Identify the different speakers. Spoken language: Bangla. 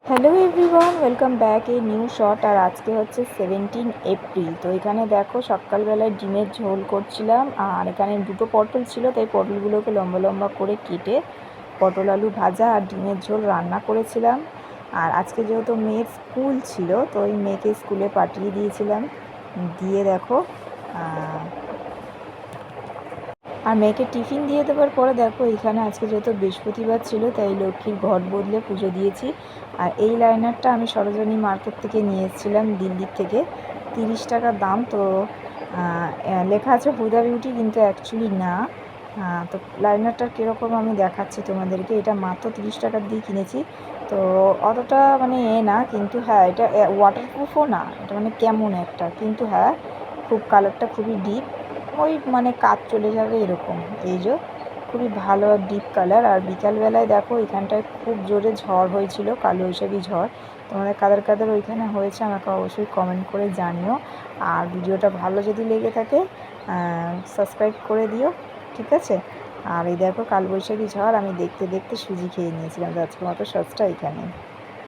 Speaker 1: Hello everyone, welcome back a new shot. আর আজকে হচ্ছে 17 এপ্রিল। তো এখানে দেখো সকালবেলায় ডিমের ঝোল করছিলাম। আর এখানে দুটো পটল ছিল, তাই পটলগুলোকে লম্বা লম্বা করে কেটে পটল আলু ভাজা আর ডিমের ঝোল রান্না করেছিলাম। আর আজকে যেহেতু মেয়ের স্কুল ছিল, তো ওই মেয়েকে স্কুলে পাঠিয়ে দিয়েছিলাম। দিয়ে দেখো আর মেয়েকে টিফিন দিয়ে দেওয়ার পরে দেখো এখানে আজকে যেহেতু বৃহস্পতিবার ছিল, তাই লক্ষ্মীর ঘট বদলে পুজো দিয়েছি। আর এই লাইনারটা আমি সরোজিনী মার্কেট থেকে নিয়ে এসেছিলাম, দিল্লির থেকে। 30 টাকা দাম। তো লেখা আছে হুদা বিউটি, কিন্তু অ্যাকচুয়ালি না। তো লাইনারটার কীরকম আমি দেখাচ্ছি তোমাদেরকে। এটা মাত্র 30 টাকা দিয়ে কিনেছি। তো অতটা মানে না, কিন্তু হ্যাঁ এটা ওয়াটারপ্রুফও না, এটা মানে কেমন একটা, কিন্তু হ্যাঁ খুব কালারটা খুবই ডিপ, ওই মানে কাজ চলে যাবে এরকম। এই যে খুবই ভালো ডিপ কালার। আর বিকালবেলায় দেখো এখানটায় খুব জোরে ঝড় হয়েছিল, কালবৈশাখী ঝড়। তোমাদের কাদের কাদের ওইখানে হয়েছে আমাকে অবশ্যই কমেন্ট করে জানিও। আর ভিডিওটা ভালো যদি লেগে থাকে সাবস্ক্রাইব করে দিও, ঠিক আছে। আর এই দেখো কালবৈশাখী ঝড়, আমি দেখতে দেখতে সুজি খেয়ে নিয়েছিলাম। তো আজকের মতো শর্টসটা এখানে।